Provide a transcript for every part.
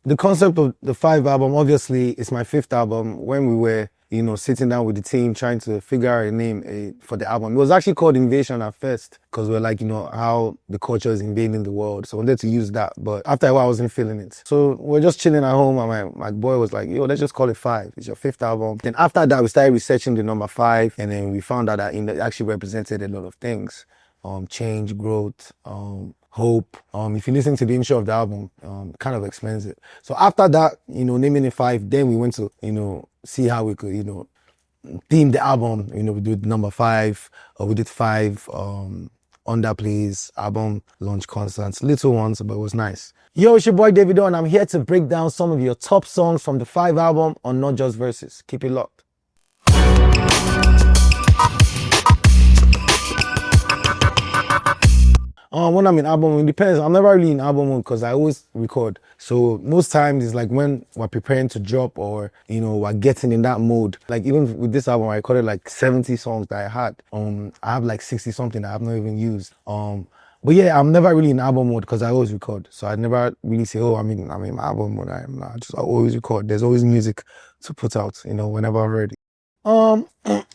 The concept of the five album, obviously, it's my fifth album. When we were, sitting down with the team trying to figure out a name for the album, it was actually called Invasion at first because we're like, how the culture is invading the world. So I wanted to use that. But after a while, I wasn't feeling it. So we're just chilling at home and my boy was like, yo, let's just call it five. It's your fifth album. Then after that, we started researching the number five. And then we found out that it actually represented a lot of things. Change, growth, hope. If you listen to the intro of the album, kind of explains it. So after that, naming it five, then we went to, see how we could, theme the album. We did number five, or we did five underplays, album launch concerts, little ones, but it was nice. Yo, it's your boy Davido, and I'm here to break down some of your top songs from the five album on Not Just Verses. Keep it locked. When I'm in album mode, it depends. I'm never really in album mode because I always record. So most times it's like when we're preparing to drop or, we're getting in that mode. Like even with this album, I recorded like 70 songs that I had. I have like 60 something that I've not even used. But yeah, I'm never really in album mode because I always record. So I never really say, oh, I'm in my album mode. I always record. There's always music to put out, whenever I'm ready.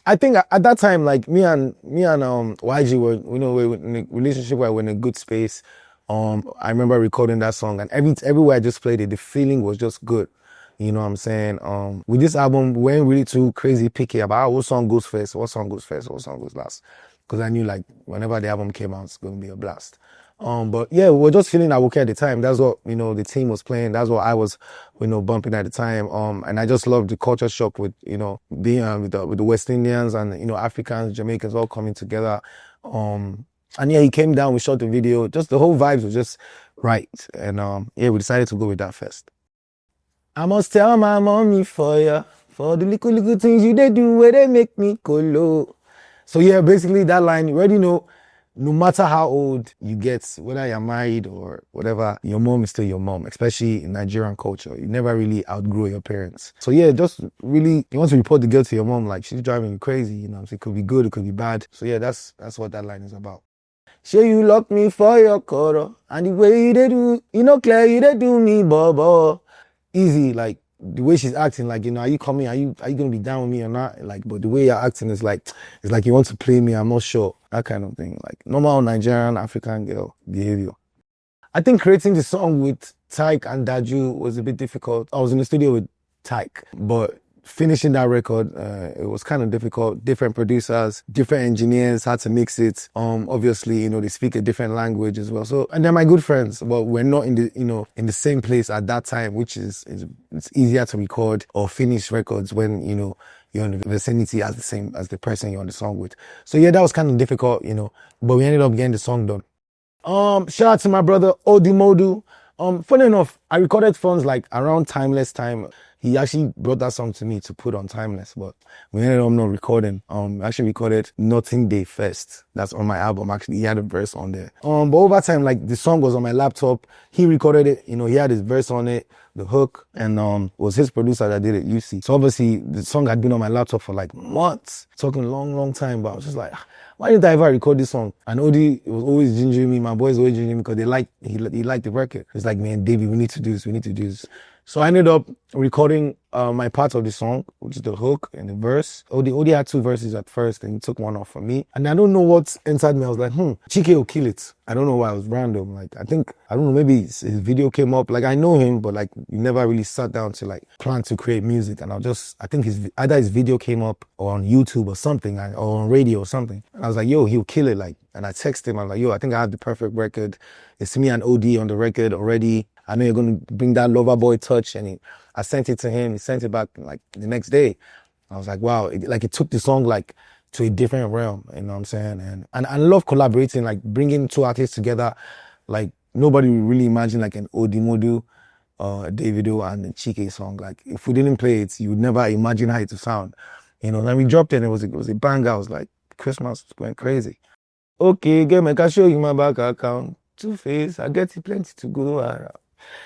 I think at that time, like me and YG were, we're in a relationship where we're in a good space. I remember recording that song, and everywhere I just played it, the feeling was just good. You know what I'm saying? With this album, we weren't really too crazy picky about what song goes first, what song goes first, what song goes last. Because I knew like whenever the album came out, it's going to be a blast. But yeah, we were just feeling Awuke at the time. That's what, the team was playing. That's what I was, bumping at the time. And I just loved the culture shock with, being with the West Indians and, Africans, Jamaicans all coming together. And yeah, he came down, we shot the video. Just the whole vibes was just right. And yeah, we decided to go with that first. I must tell my mommy for the little things you they do where they make me go low. So yeah, basically that line, you already know, no matter how old you get, whether you're married or whatever, your mom is still your mom, especially in Nigerian culture. You never really outgrow your parents. So yeah, just really, you want to report the girl to your mom, like she's driving you crazy, so it could be good, it could be bad. So yeah, that's what that line is about. Sure, you lock me for your quarter, and the way you they do, clear, you they do me, baba. Easy, like, the way she's acting, like, are you coming? Are you gonna be down with me or not? Like, but the way you're acting is like, it's like you want to play me. I'm not sure. That kind of thing. Like normal Nigerian African girl behavior. I think creating the song with Tyke and Daju was a bit difficult. I was in the studio with Tyke, but finishing that record, it was kind of difficult. Different producers, different engineers had to mix it. Obviously, they speak a different language as well. So, and they're my good friends, but we're not in the, in the same place at that time, which is it's easier to record or finish records when, you're in the vicinity as the same as the person you're on the song with. So yeah, that was kind of difficult, but we ended up getting the song done. Shout out to my brother, Odimodu. Funny enough, I recorded Funds like around Timeless time. He actually brought that song to me to put on Timeless, but we ended up not recording. Actually recorded Nothing Day first. That's on my album. Actually, he had a verse on there. But over time, like the song was on my laptop. He recorded it. He had his verse on it, the hook, and was his producer that did it, UC. So obviously the song had been on my laptop for like months, talking a long time. But I was just like, why didn't I ever record this song? And Odi was always gingering me. My boys always gingering me because he liked the record. It's like, man, David, we need to do this. We need to do this. So I ended up recording my part of the song, which is the hook and the verse. Odi had two verses at first, and he took one off from me. And I don't know what inside me. I was like, Chike will kill it. I don't know why. It was random. Like, I don't know, maybe his video came up. Like, I know him, but like, we never really sat down to like plan to create music. And I think either his video came up or on YouTube or something, or on radio or something. And I was like, yo, he'll kill it. Like, and I texted him. I was like, yo, I think I have the perfect record. It's me and OD on the record already. I know you're going to bring that lover boy touch. And I sent it to him. He sent it back like the next day. I was like, wow, it took the song like to a different realm. You know what I'm saying? And I love collaborating, like bringing two artists together. Like nobody would really imagine like an Odimodu, Davido and the Chike song. Like if we didn't play it, you would never imagine how it would sound. Then we dropped it and it was a banger. I was like, Christmas was going crazy. Okay, game, I can show you my bank account. Two-Face, I get it plenty to go around.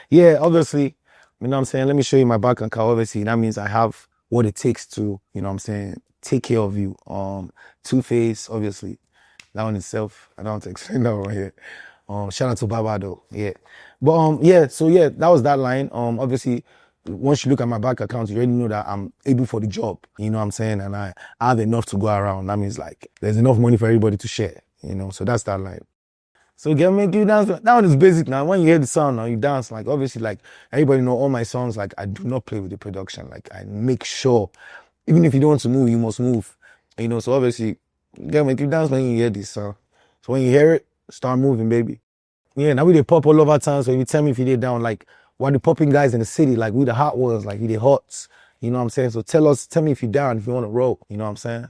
Yeah, obviously, you know what I'm saying? Let me show you my bank account. Obviously, that means I have what it takes to, take care of you. Two-Face, obviously, that one itself, I don't want to explain that one here. Shout out to Baba though. Yeah. But yeah, so yeah, that was that line. Obviously, once you look at my bank account, you already know that I'm able for the job. You know what I'm saying? And I have enough to go around. That means like there's enough money for everybody to share. You know, so that's that line. So get make you dance. That one is basic now. When you hear the sound now, you dance. Like obviously, like everybody know all my songs. Like I do not play with the production. Like I make sure, even if you don't want to move, you must move. You know, so obviously, get make you dance when you hear this song. So when you hear it, start moving, baby. Yeah, now we dey pop all over town. So if you tell me if you did down, like what the popping guys in the city, like we the hot ones, like we the hots. You know what I'm saying? So tell me if you down, if you want to roll. You know what I'm saying?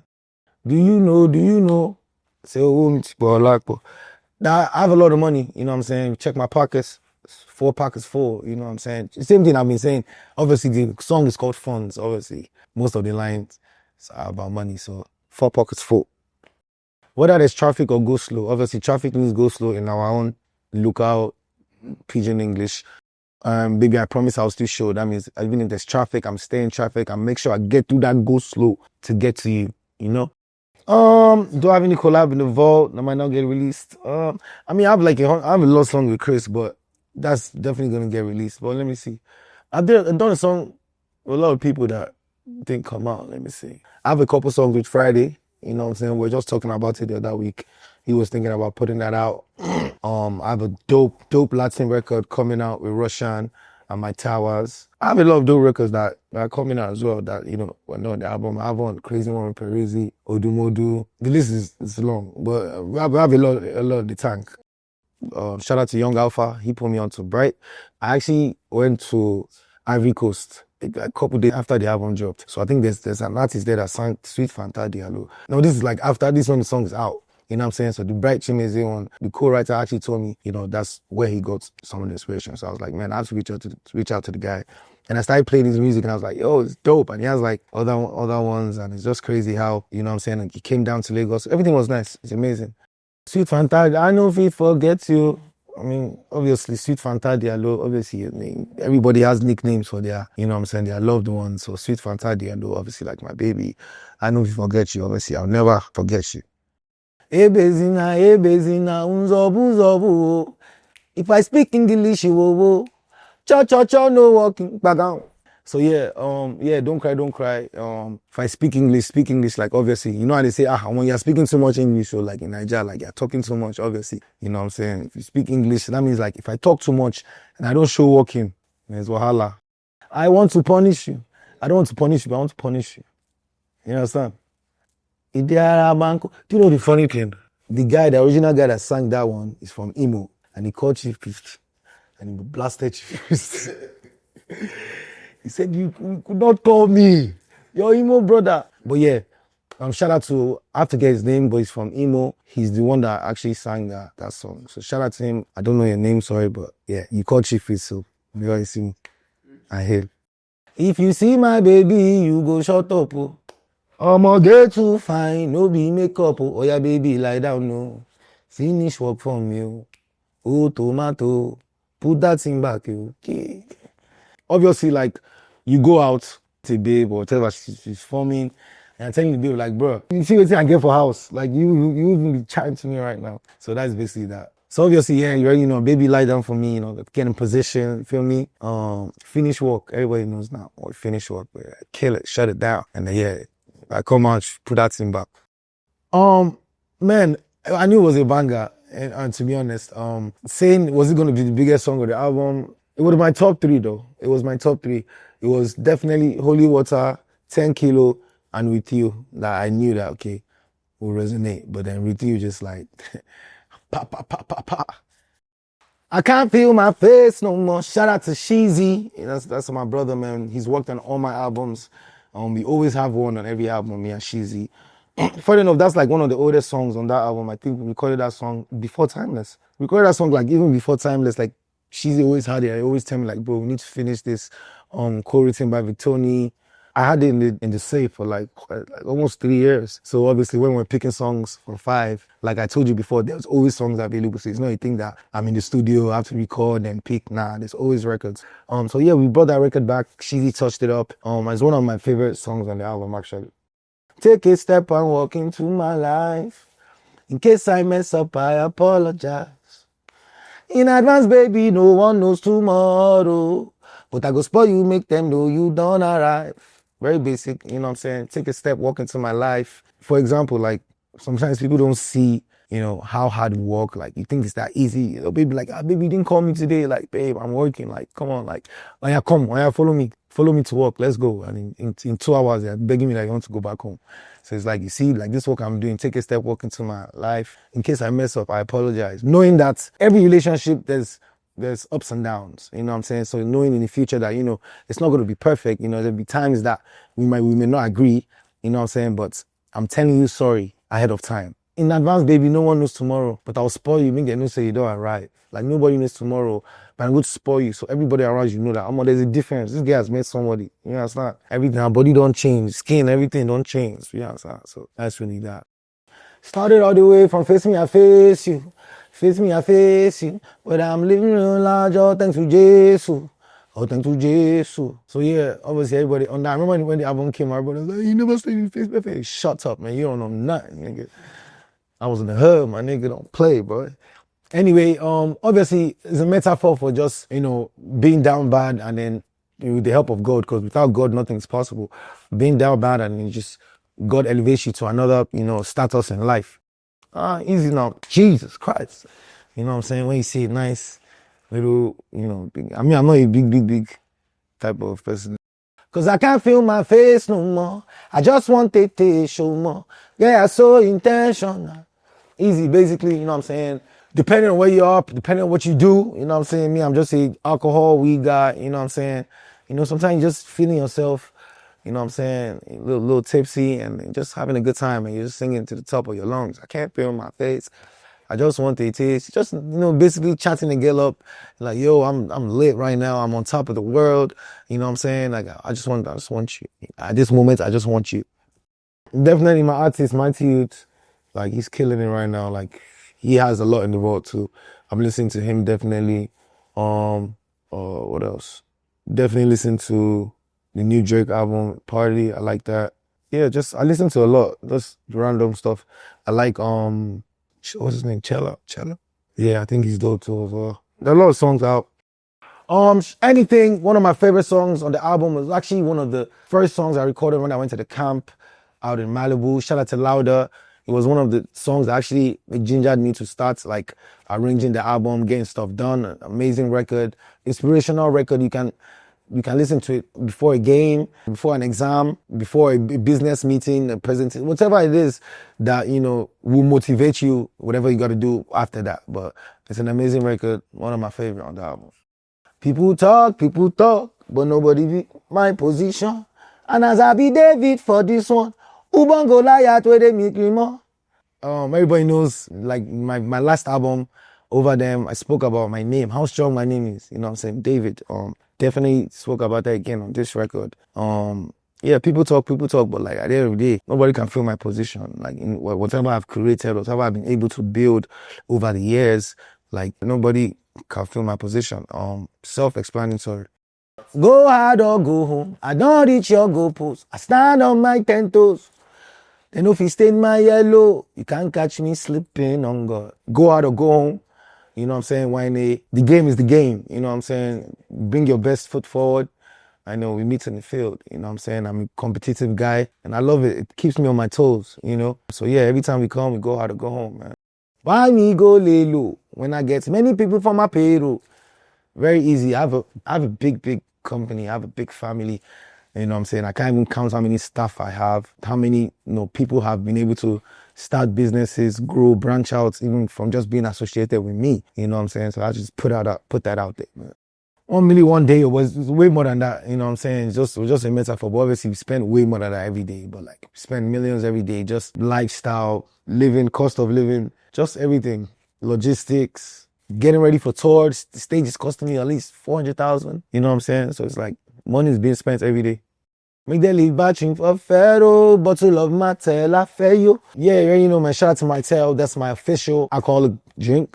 Do you know? Do you know? Say, oh, now I have a lot of money. You know what I'm saying? Check my pockets. 4 pockets full. You know what I'm saying? Same thing I've been saying. Obviously, the song is called Funds. Obviously, most of the lines are about money. So 4 pockets full. Whether there's traffic or go slow, obviously traffic means go slow in our own local pidgin English. Baby, I promise I'll still show. That means even if there's traffic, I'm staying in traffic. I make sure I get through that go slow to get to you. You know. Do I have any collab in the vault that might not get released? I mean, I have a love song with Chris, but that's definitely gonna get released. But let me see. I've done a song with a lot of people that didn't come out. Let me see. I have a couple songs with Friday. You know what I'm saying? We are just talking about it the other week. He was thinking about putting that out. I have a dope Latin record coming out with Russian and My Towers. I have a lot of dope records that are coming out as well that, you know, were not on the album. I have one Crazy One with Peruzzi, Odumodu. The list is long, but we have a lot in the tank. Shout out to Young Alpha. He put me on to Bright. I actually went to Ivory Coast a couple days after the album dropped. So I think there's an artist there that sang Sweet Fanta Diallo. Now this is like after this one, the song is out. You know what I'm saying? So the Bright Chimeze one, the co-writer actually told me, you know, that's where he got some of the inspiration. So I was like, man, I have to reach out to the guy. And I started playing his music and I was like, yo, it's dope. And he has like other ones and it's just crazy how, you know what I'm saying? Like he came down to Lagos. Everything was nice. It's amazing. Sweet Fanta, I know if he forgets you. I mean, obviously, Sweet Fanta Diallo, obviously, I mean, everybody has nicknames for their, you know what I'm saying, their loved ones. So Sweet Fanta Diallo, obviously, like my baby. I know if he forgets you, obviously, I'll never forget you. Ebezina, unzobu. If I speak English, wo. Cho, no walking, back. So yeah, don't cry. If I speak English, like obviously, you know how they say, when you're speaking too much English, or like in Nigeria, like you're talking too much, obviously, you know what I'm saying? If you speak English, that means like if I talk too much and I don't show walking, there's wahala. I want to punish you. I don't want to punish you, but I want to punish you. You understand? Do you know the funny thing? The original guy that sang that one is from Imo, and he called Chief Priest, and he blasted Chief Priest. He said, you could not call me. Your Imo brother. But yeah, shout out to, I have to get his name, but he's from Imo. He's the one that actually sang that song. So shout out to him. I don't know your name, sorry, but yeah, you called Chief Priest, so you always see me. I hail. If you see my baby, you go shut up. I'ma get too fine, no be makeup. Oh yeah, baby, lie down, no. Finish work for me. Oh, tomato. Put that thing back, okay. Obviously, like, you go out to babe or whatever she's forming, and I'm telling the babe, like, bro, you see what I get for house? Like, you even be chatting to me right now. So that's basically that. So obviously, yeah, you already know, baby lie down for me, you know, get in position, feel me? Finish work, everybody knows now. Or finish work, but kill it, shut it down. And then, yeah, I come out, put that thing back. Man, I knew it was a banger. And to be honest, saying, was it going to be the biggest song of the album? It was my top 3 though. It was my top 3. It was definitely Holy Water, 10 Kilo, and With You. That I knew that, okay, will resonate. But then With You just like, pa. I can't feel my face no more. Shout out to Sheezy. That's my brother, man. He's worked on all my albums. We always have one on every album, me and Sheezy. Funny enough, that's like one of the oldest songs on that album. I think we recorded that song before Timeless. We recorded that song like even before Timeless, like She's always had it. I always tell me like, bro, we need to finish this co-written by Victoni. I had it in the safe for like almost 3 years. So obviously when we're picking songs for 5, like I told you before, there's always songs available. So it's not a thing that I'm in the studio, I have to record and pick. Nah, there's always records. So yeah, we brought that record back. Sheezy touched it up. It's one of my favorite songs on the album actually. Take a step and walk into my life. In case I mess up, I apologize. In advance, baby, no one knows tomorrow. But I go spoil you, make them know you don't arrive. Very basic, you know what I'm saying? Take a step, walk into my life. For example, like sometimes people don't see, you know, how hard we work. Like you think it's that easy. You know, baby, like, baby, you didn't call me today. Like, babe, I'm working. Like, come on, like, oh yeah, come, oh yeah, follow me. Follow me to work. Let's go. And in 2 hours, they're begging me like, I want to go back home. So it's like, you see, like this work I'm doing, take a step, walk into my life. In case I mess up, I apologize. Knowing that every relationship, there's ups and downs, you know what I'm saying? So knowing in the future that, you know, it's not going to be perfect, you know, there'll be times that we may not agree, you know what I'm saying? But I'm telling you sorry ahead of time. In advance, baby, no one knows tomorrow, but I'll spoil you, make them know say you don't arrive. Like nobody knows tomorrow, but I'm going to spoil you. So everybody around you know that, there's a difference. This guy has met somebody, you understand? Everything, our body don't change, skin, everything don't change, you understand? So that's really that. Started all the way from face me, I face you. Face me, I face you. But I'm living real large, all thanks to Jesus. All thanks to Jesus. So yeah, obviously everybody on that. I remember when the album came out, everybody was like, you never stayed in face my face. Shut up, man. You don't know nothing, nigga. I was in the hood, my nigga. Don't play, bro. Anyway, obviously it's a metaphor for just, you know, being down bad and then with the help of God, because without God, nothing's possible. Being down bad and then just God elevates you to another, you know, status in life. Easy now. Jesus Christ. You know what I'm saying? When you see it nice, little, you know, big. I mean, I'm not a big type of person. Cause I can't feel my face no more. I just want to show more. Yeah, so intentional. Easy, basically, you know what I'm saying? Depending on where you are, depending on what you do, you know what I'm saying? Me, I'm just a alcohol, weed guy, you know what I'm saying? You know, sometimes you're just feeling yourself, you know what I'm saying, a little tipsy and just having a good time and you're just singing to the top of your lungs. I can't feel my face. I just want to taste. Just, you know, basically chatting the girl up. Like, yo, I'm lit right now. I'm on top of the world. You know what I'm saying? Like, I just want you. At this moment, I just want you. Definitely my artist, Mighty Youth. Like, he's killing it right now. Like, he has a lot in the world too. I'm listening to him definitely. What else? Definitely listen to the new Drake album, Party. I like that. Yeah, I listen to a lot, just random stuff. I like, what's his name? Chella? Yeah, I think he's dope too as well. There are a lot of songs out. Anything, one of my favorite songs on the album was actually one of the first songs I recorded when I went to the camp out in Malibu. Shout out to Louder. It was one of the songs that actually gingered me to start like arranging the album, getting stuff done. An amazing record, inspirational record. You can listen to it before a game, before an exam, before a business meeting, a presentation, whatever it is that, you know, will motivate you, whatever you got to do after that. But it's an amazing record, one of my favorite on the album. People talk, but nobody be my position. And as I be David for this one, Uban Goliath where they make me more. Everybody knows, like my last album, Over Them, I spoke about my name, how strong my name is. You know what I'm saying? David. Definitely spoke about that again on this record. Yeah, people talk, but like at the end of the day, nobody can fill my position. Like in whatever I've created, whatever I've been able to build over the years, like nobody can fill my position. Self-explanatory. Go hard or go home. I don't reach your goalpost. I stand on my 10 toes. Then if you stain my yellow, you can't catch me slipping on God. Go hard or go home. You know what I'm saying? The game is the game. You know what I'm saying? Bring your best foot forward. I know we meet in the field. You know what I'm saying? I'm a competitive guy and I love it. It keeps me on my toes, you know? So yeah, every time we come, we go hard or go home, man. Why me go lay low when I get many people for my payroll? Very easy. I have a big company. I have a big family. You know what I'm saying? I can't even count how many staff I have, how many, you know, people have been able to start businesses, grow, branch out, even from just being associated with me. You know what I'm saying? So I just put that out there, man. 1 million one day, it was way more than that. You know what I'm saying? It was just a metaphor. But obviously, we spend way more than that every day. But like, we spend millions every day. Just lifestyle, living, cost of living, just everything. Logistics, getting ready for tours. The stage is costing me at least 400,000. You know what I'm saying? So it's like, money is being spent every day. Make them leave batching for Pharaoh, bottle of Martell, I fair you. Yeah, you know, man, shout out to Martell. That's my official alcoholic drink.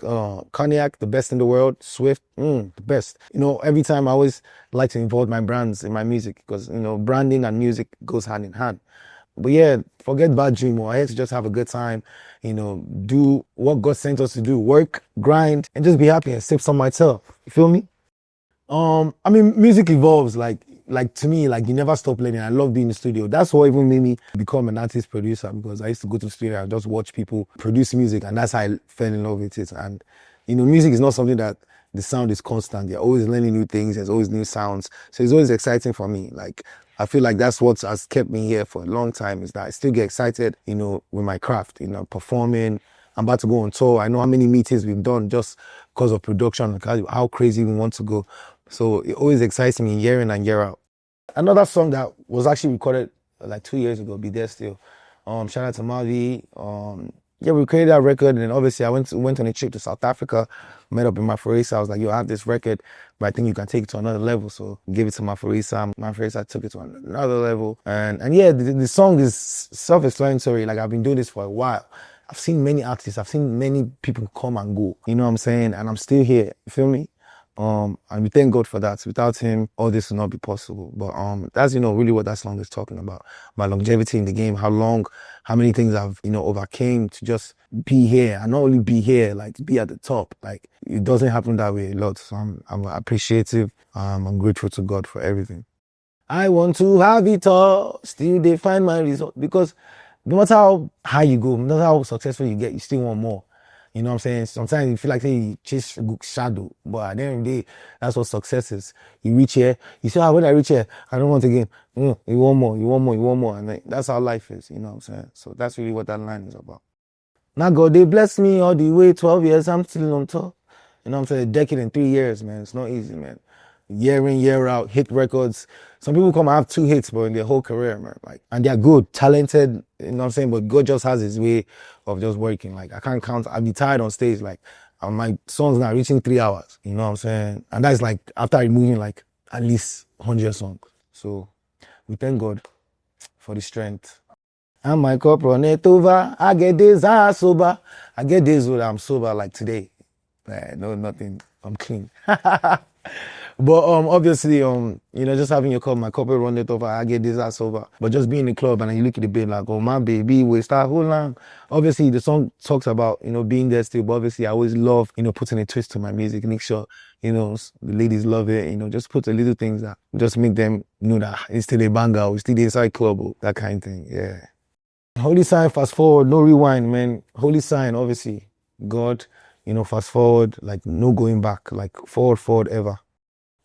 Cognac, the best in the world. Swift, the best. You know, every time I always like to involve my brands in my music because, you know, branding and music goes hand in hand. But yeah, forget bad dream. We're here to just have a good time, do what God sent us to do, work, grind, and just be happy and sip some myself. You feel me? I mean, music evolves. Like to me, like you never stop learning. I love being in the studio. That's what even made me become an artist producer, because I used to go to the studio and just watch people produce music, and that's how I fell in love with it. And music is not something that the sound is constant. You're always learning new things. There's always new sounds. So it's always exciting for me. Like I feel like that's what has kept me here for a long time, is that I still get excited, with my craft, performing. I'm about to go on tour. I know how many meetings we've done just because of production, how crazy we want to go. So it always excites me year in and year out. Another song that was actually recorded like 2 years ago, Be There Still. Shout out to Mavi. Yeah, we created that record, and then obviously I went on a trip to South Africa, met up with Maforisa. I was like, yo, I have this record, but I think you can take it to another level. So gave it to Maforisa. Maforisa took it to another level. And yeah, the song is self-explanatory. Like I've been doing this for a while. I've seen many artists, I've seen many people come and go, you know what I'm saying? And I'm still here, you feel me? And we thank God for that. Without him, all this would not be possible. But that's, really what that song is talking about. My longevity in the game, how many things I've, overcame to just be here. And not only be here, like be at the top. Like it doesn't happen that way a lot. So I'm appreciative. I'm grateful to God for everything. I want to have it all, still they find my result. Because no matter how high you go, no matter how successful you get, you still want more. You know what I'm saying? Sometimes you feel like you chase shadow, but at the end of the day, that's what success is. You reach here, you say, when I reach here, I don't want again. You want more, you want more, you want more. And that's how life is, you know what I'm saying? So that's really what that line is about. Now God, they bless me all the way, 12 years, I'm still on top. You know what I'm saying? A decade in 3 years, man. It's not easy, man. Year in, year out, hit records. Some people come and have 2 hits, but in their whole career, man. And they're good, talented, you know what I'm saying? But God just has his way of just working. Like, I can't count. I'll be tired on stage. Like, my song's now reaching 3 hours. You know what I'm saying? And that's like after removing like at least 100 songs. So we thank God for the strength. And my cup run it over. I get days I'm sober. I get days where I'm sober, like today. No, nothing. I'm clean. But obviously, just having your cup, my cup will run it over. I get this ass over. But just being in the club and you look at the babe like, oh my baby, we start hold on. Obviously, the song talks about being there still. But obviously, I always love putting a twist to my music. Make sure the ladies love it. Just put the little things that just make them know that it's still a banger. It's still the inside club. That kind of thing. Yeah. Holy sign, fast forward, no rewind, man. Holy sign, obviously, God. Fast forward, like no going back, like forward ever.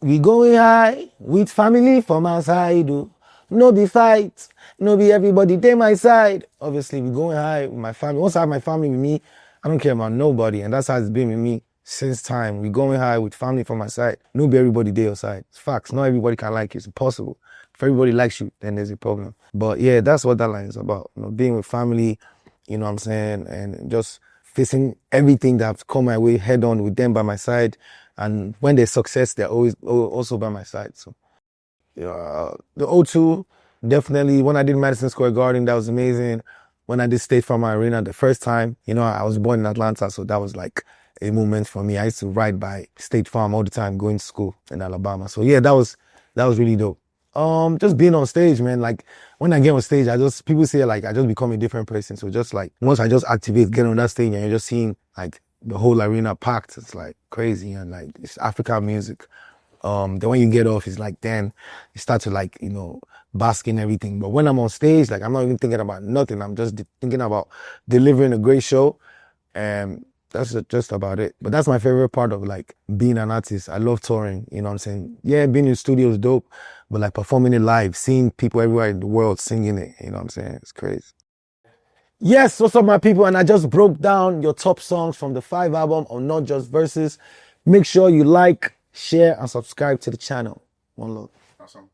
We going high with family from our side, oh. No be fight, no be everybody take my side. Obviously, we going high with my family. Once I have my family with me, I don't care about nobody, and that's how it's been with me since time. We going high with family from my side. No be everybody there your side. It's facts. Not everybody can like you. It's impossible. If everybody likes you, then there's a problem. But yeah, that's what that line is about. Being with family, you know what I'm saying, and just facing everything that's come my way head on with them by my side. And when there's success, they're always also by my side. So the O2, definitely, when I did Madison Square Garden, that was amazing. When I did State Farm Arena the first time, I was born in Atlanta, so that was like a moment for me. I used to ride by State Farm all the time, going to school in Alabama. So yeah, that was really dope. Just being on stage, man. Like when I get on stage, people say like I just become a different person. So just like once I just activate, get on that stage, and you're just seeing like the whole arena packed, it's like crazy, and like it's African music. Then when you get off, it's like then you start to like bask in everything. But when I'm on stage, like I'm not even thinking about nothing. I'm just thinking about delivering a great show, and that's just about it. But that's my favorite part of like being an artist. I love touring, you know what I'm saying? Yeah, being in the studio is dope, but like performing it live, seeing people everywhere in the world singing it, you know what I'm saying? It's crazy. Yes, what's up my people? And I just broke down your top songs from the 5 album on Not Just Verses. Make sure you like, share, and subscribe to the channel. One love. Awesome.